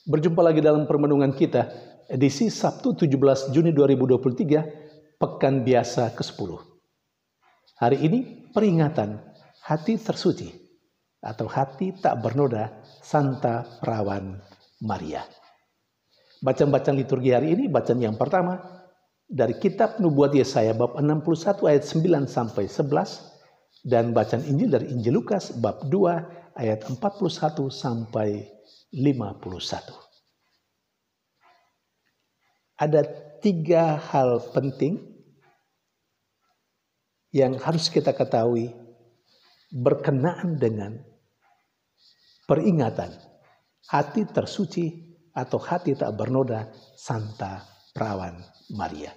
Berjumpa lagi dalam permenungan kita, edisi Sabtu 17 Juni 2023, Pekan Biasa ke-10. Hari ini peringatan hati tersuci atau hati tak bernoda Santa Perawan Maria. Bacaan-bacaan liturgi hari ini, bacaan yang pertama dari kitab Nubuat Yesaya bab 61 ayat 9 sampai 11 dan bacaan Injil dari Injil Lukas bab 2 ayat 41 sampai 51. Ada 3 hal penting yang harus kita ketahui berkenaan dengan peringatan hati tersuci atau hati tak bernoda Santa Perawan Maria.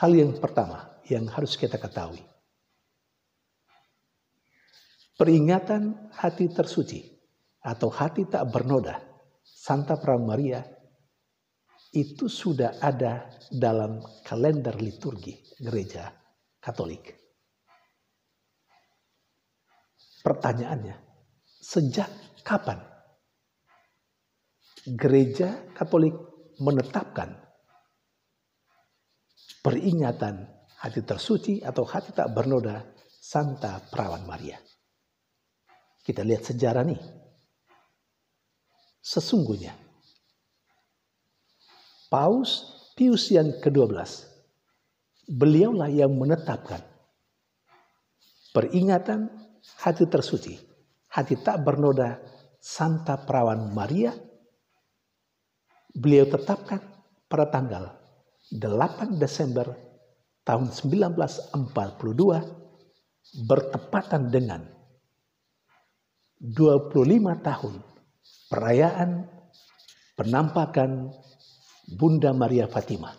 Hal yang pertama yang harus kita ketahui, peringatan hati tersuci atau hati tak bernoda Santa Perawan Maria itu sudah ada dalam kalender liturgi Gereja Katolik. Pertanyaannya, sejak kapan Gereja Katolik menetapkan peringatan hati tersuci atau hati tak bernoda Santa Perawan Maria? Kita lihat sejarah nih. Sesungguhnya Paus Pius yang ke-12, beliaulah yang menetapkan peringatan hati tersuci, hati tak bernoda Santa Perawan Maria. Beliau tetapkan pada tanggal 8 Desember tahun 1942 bertepatan dengan 25 tahun perayaan penampakan Bunda Maria Fatima.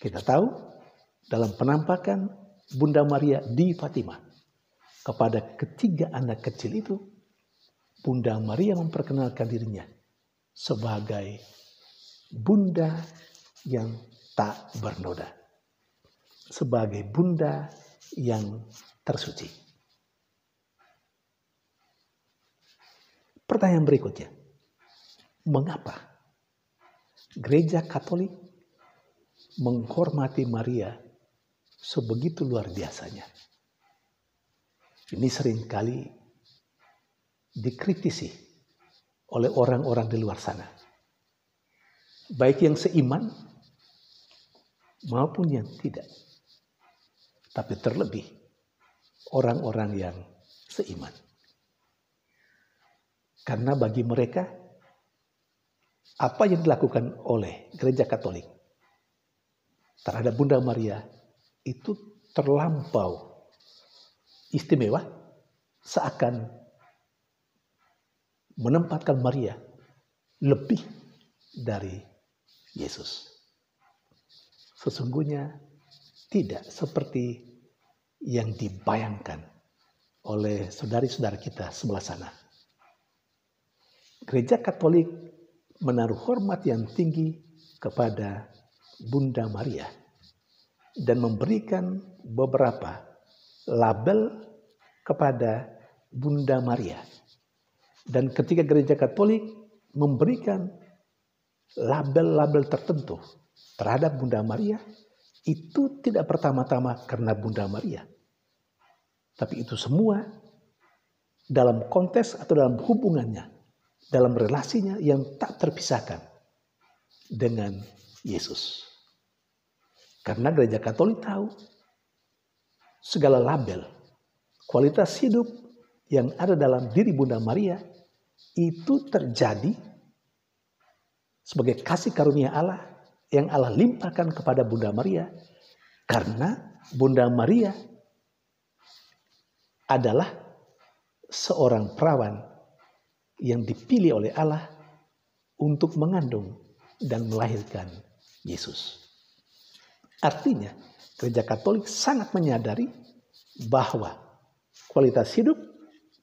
Kita tahu dalam penampakan Bunda Maria di Fatima kepada ketiga anak kecil itu, Bunda Maria memperkenalkan dirinya sebagai Bunda yang tak bernoda, sebagai Bunda yang tersuci. Pertanyaan berikutnya, mengapa Gereja Katolik menghormati Maria sebegitu luar biasanya? Ini seringkali dikritisi oleh orang-orang di luar sana, baik yang seiman maupun yang tidak, tapi terlebih orang-orang yang seiman. Karena bagi mereka, apa yang dilakukan oleh Gereja Katolik terhadap Bunda Maria itu terlampau istimewa, seakan menempatkan Maria lebih dari Yesus. Sesungguhnya tidak seperti yang dibayangkan oleh saudari-saudari kita sebelah sana. Gereja Katolik menaruh hormat yang tinggi kepada Bunda Maria dan memberikan beberapa label kepada Bunda Maria. Dan ketika Gereja Katolik memberikan label-label tertentu terhadap Bunda Maria, itu tidak pertama-tama karena Bunda Maria, tapi itu semua dalam konteks atau dalam hubungannya, dalam relasinya yang tak terpisahkan dengan Yesus. Karena Gereja Katolik tahu segala label, kualitas hidup yang ada dalam diri Bunda Maria itu terjadi sebagai kasih karunia Allah yang Allah limpahkan kepada Bunda Maria, karena Bunda Maria adalah seorang perawan yang dipilih oleh Allah untuk mengandung dan melahirkan Yesus. Artinya, Gereja Katolik sangat menyadari bahwa kualitas hidup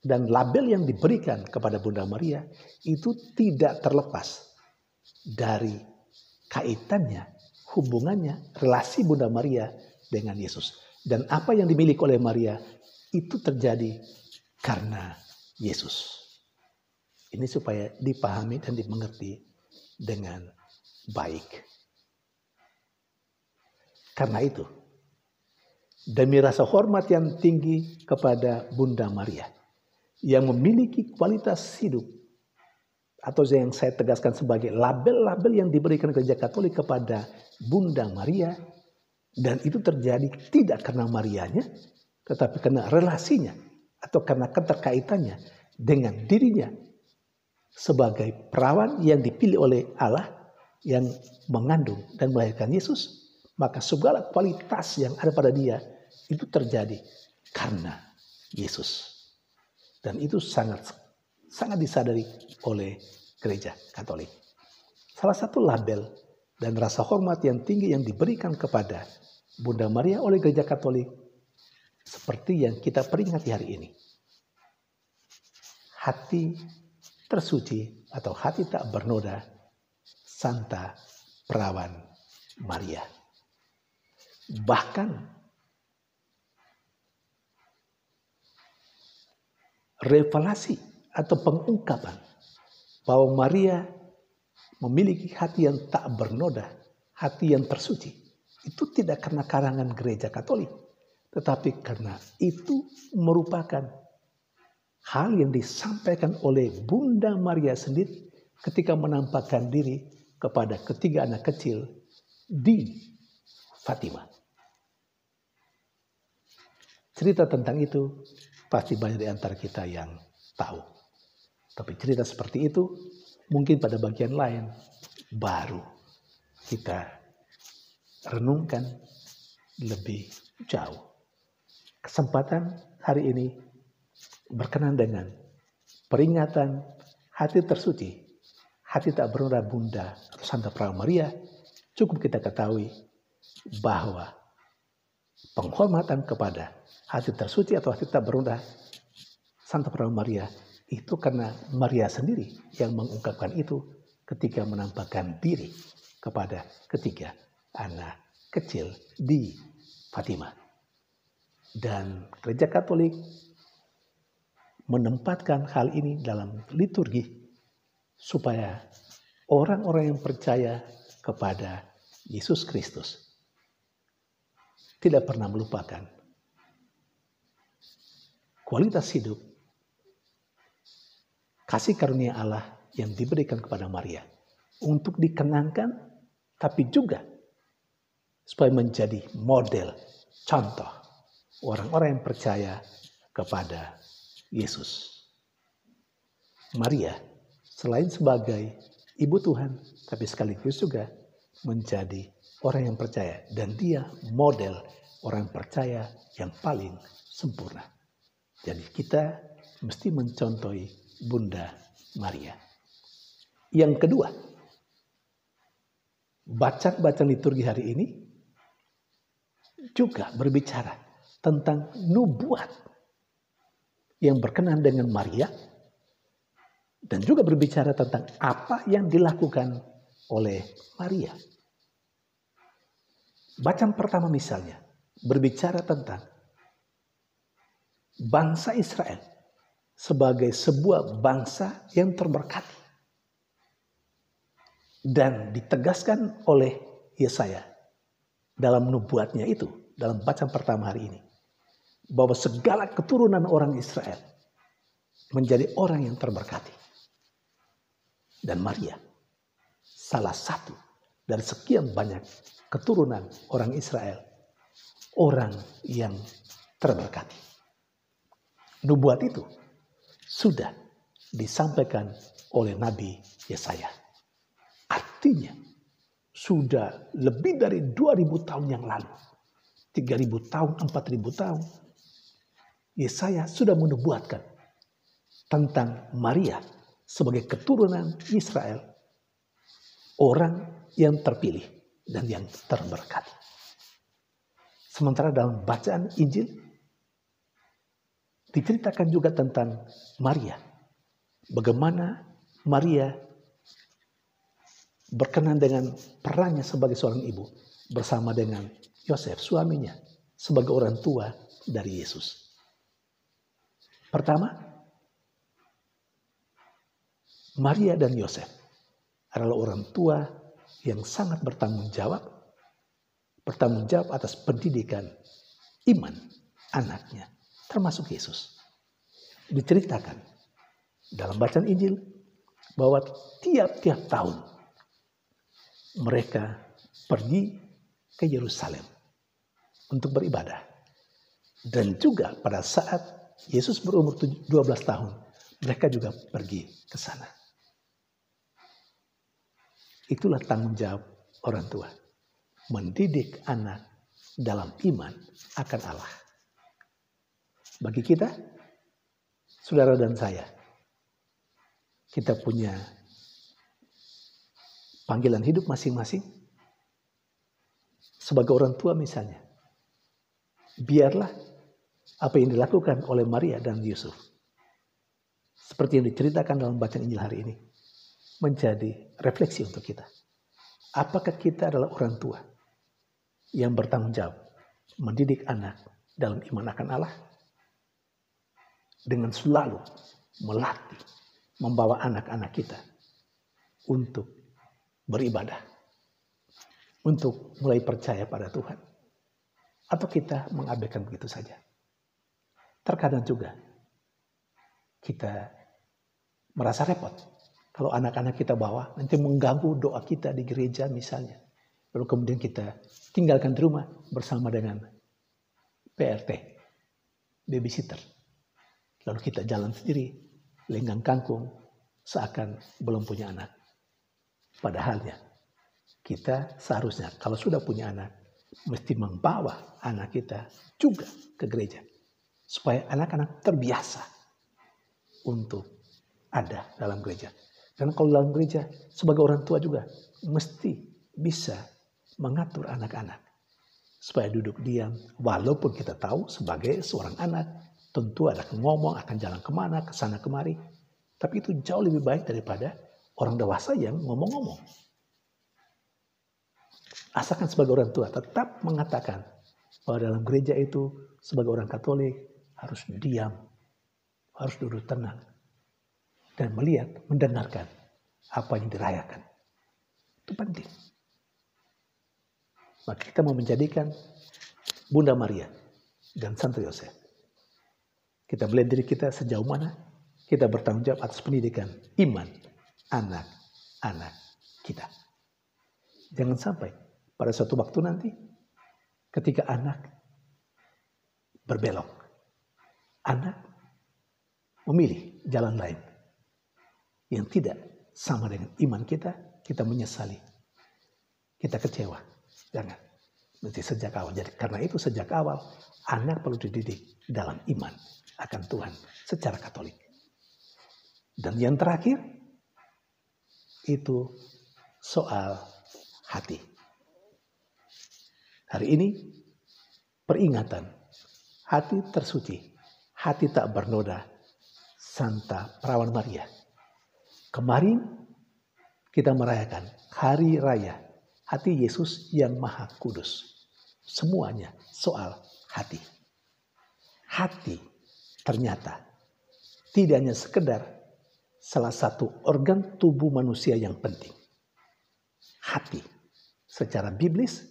dan label yang diberikan kepada Bunda Maria itu tidak terlepas dari kaitannya, hubungannya, relasi Bunda Maria dengan Yesus. Dan apa yang dimiliki oleh Maria itu terjadi karena Yesus. Ini supaya dipahami dan dimengerti dengan baik. Karena itu, demi rasa hormat yang tinggi kepada Bunda Maria, yang memiliki kualitas hidup, atau yang saya tegaskan sebagai label-label yang diberikan Gereja Katolik kepada Bunda Maria, dan itu terjadi tidak karena Marianya, tetapi karena relasinya, atau karena keterkaitannya dengan dirinya sebagai perawan yang dipilih oleh Allah yang mengandung dan melahirkan Yesus, maka segala kualitas yang ada pada dia itu terjadi karena Yesus. Dan itu sangat disadari oleh Gereja Katolik. Salah satu label dan rasa hormat yang tinggi yang diberikan kepada Bunda Maria oleh Gereja Katolik seperti yang kita peringati hari ini. Hati tersuci atau hati tak bernoda, Santa Perawan Maria. Bahkan revelasi atau pengungkapan bahwa Maria memiliki hati yang tak bernoda, hati yang tersuci, itu tidak karena karangan Gereja Katolik, tetapi karena itu merupakan hal yang disampaikan oleh Bunda Maria sendiri ketika menampakkan diri kepada ketiga anak kecil di Fatima. Cerita tentang itu pasti banyak di antara kita yang tahu. Tapi cerita seperti itu mungkin pada bagian lain baru kita renungkan lebih jauh. Kesempatan hari ini berkenan dengan peringatan hati tersuci, hati tak bernoda Bunda atau Santa Perawan Maria, cukup kita ketahui bahwa penghormatan kepada hati tersuci atau hati tak bernoda Santa Perawan Maria itu karena Maria sendiri yang mengungkapkan itu ketika menampakkan diri kepada ketiga anak kecil di Fatima. Dan Gereja Katolik menempatkan hal ini dalam liturgi supaya orang-orang yang percaya kepada Yesus Kristus tidak pernah melupakan kualitas hidup, kasih karunia Allah yang diberikan kepada Maria untuk dikenangkan, tapi juga supaya menjadi model, contoh orang-orang yang percaya kepada Yesus. Maria selain sebagai ibu Tuhan, tapi sekaligus juga menjadi orang yang percaya. Dan dia model orang percaya yang paling sempurna. Jadi kita mesti mencontohi Bunda Maria. Yang kedua, bacaan liturgi hari ini juga berbicara tentang nubuat yang berkenan dengan Maria, dan juga berbicara tentang apa yang dilakukan oleh Maria. Bacaan pertama misalnya berbicara tentang bangsa Israel sebagai sebuah bangsa yang terberkati, dan ditegaskan oleh Yesaya dalam nubuatnya itu, dalam bacaan pertama hari ini, bahwa segala keturunan orang Israel menjadi orang yang terberkati. Dan Maria salah satu dari sekian banyak keturunan orang Israel, orang yang terberkati. Nubuat itu sudah disampaikan oleh Nabi Yesaya. Artinya sudah lebih dari 2000 tahun yang lalu, 3000 tahun, 4000 tahun, Yesaya sudah menubuatkan tentang Maria sebagai keturunan Israel, orang yang terpilih dan yang terberkati. Sementara dalam bacaan Injil diceritakan juga tentang Maria, bagaimana Maria berkenan dengan perannya sebagai seorang ibu bersama dengan Yosef suaminya sebagai orang tua dari Yesus. Pertama, Maria dan Yosef adalah orang tua yang sangat bertanggung jawab atas pendidikan iman anaknya, termasuk Yesus. Diceritakan dalam bacaan Injil bahwa tiap-tiap tahun mereka pergi ke Yerusalem untuk beribadah. Dan juga pada saat Yesus berumur 12 tahun, mereka juga pergi ke sana. Itulah tanggung jawab orang tua. Mendidik anak dalam iman akan Allah. Bagi kita, saudara dan saya, kita punya panggilan hidup masing-masing. Sebagai orang tua misalnya, biarlah apa yang dilakukan oleh Maria dan Yusuf, seperti yang diceritakan dalam bacaan Injil hari ini, menjadi refleksi untuk kita. Apakah kita adalah orang tua yang bertanggung jawab mendidik anak dalam iman akan Allah, dengan selalu melatih, membawa anak-anak kita untuk beribadah, untuk mulai percaya pada Tuhan, atau kita mengabaikan begitu saja. Terkadang juga kita merasa repot kalau anak-anak kita bawa nanti mengganggu doa kita di gereja misalnya. Lalu kemudian kita tinggalkan di rumah bersama dengan PRT, babysitter. Lalu kita jalan sendiri, lenggang kangkung, seakan belum punya anak. Padahalnya kita seharusnya kalau sudah punya anak, mesti membawa anak kita juga ke gereja. Supaya anak-anak terbiasa untuk ada dalam gereja. Karena kalau dalam gereja, sebagai orang tua juga mesti bisa mengatur anak-anak. Supaya duduk diam, walaupun kita tahu sebagai seorang anak, tentu ada ngomong, akan jalan kemana, kesana kemari. Tapi itu jauh lebih baik daripada orang dewasa yang ngomong-ngomong. Asalkan sebagai orang tua tetap mengatakan bahwa dalam gereja itu sebagai orang Katolik harus diam, harus duduk tenang, dan melihat, mendengarkan apa yang dirayakan. Itu penting. Maka kita mau menjadikan Bunda Maria dan Santo Yosef. Kita melihat diri kita sejauh mana kita bertanggung jawab atas pendidikan iman anak-anak kita. Jangan sampai pada suatu waktu nanti ketika anak berbelok, anak memilih jalan lain yang tidak sama dengan iman kita, kita menyesali, kita kecewa. Jangan. Mesti sejak awal. Jadi karena itu sejak awal anak perlu dididik dalam iman akan Tuhan secara Katolik. Dan yang terakhir itu soal hati. Hari ini peringatan hati tersuci, hati tak bernoda, Santa Perawan Maria. Kemarin kita merayakan hari raya hati Yesus yang Maha Kudus. Semuanya soal hati. Hati ternyata tidak hanya sekedar salah satu organ tubuh manusia yang penting. Hati secara biblis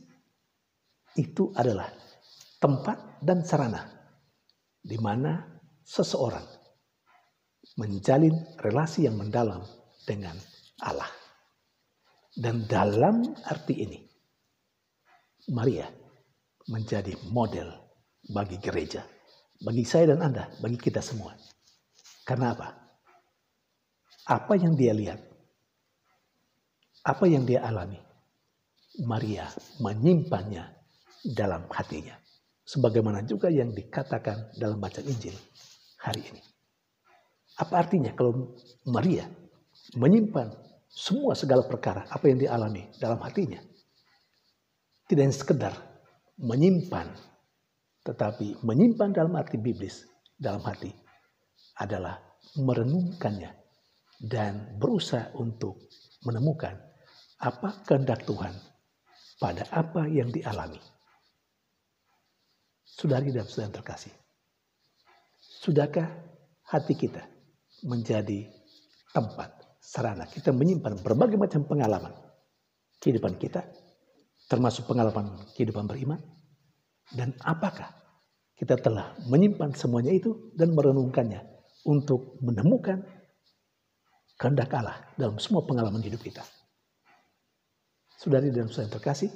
itu adalah tempat dan sarana di mana seseorang menjalin relasi yang mendalam dengan Allah. Dan dalam arti ini, Maria menjadi model bagi gereja, bagi saya dan Anda, bagi kita semua. Karena apa? Apa yang dia lihat, apa yang dia alami, Maria menyimpannya dalam hatinya. Sebagaimana juga yang dikatakan dalam bacaan Injil hari ini. Apa artinya kalau Maria menyimpan semua segala perkara apa yang dialami dalam hatinya? Tidak hanya sekedar menyimpan, tetapi menyimpan dalam arti biblis dalam hati adalah merenungkannya dan berusaha untuk menemukan apa kehendak Tuhan pada apa yang dialami. Saudari dan saudara terkasih, sudahkah hati kita menjadi tempat sarana kita menyimpan berbagai macam pengalaman kehidupan kita, termasuk pengalaman kehidupan beriman. Dan apakah kita telah menyimpan semuanya itu dan merenungkannya untuk menemukan kehendak Allah dalam semua pengalaman hidup kita. Saudari dan saudara yang terkasih,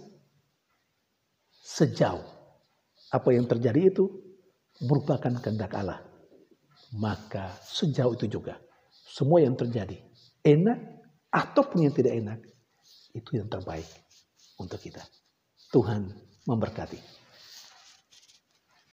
sejauh apa yang terjadi itu merupakan kehendak Allah, maka sejauh itu juga semua yang terjadi, enak ataupun yang tidak enak, itu yang terbaik untuk kita. Tuhan memberkati.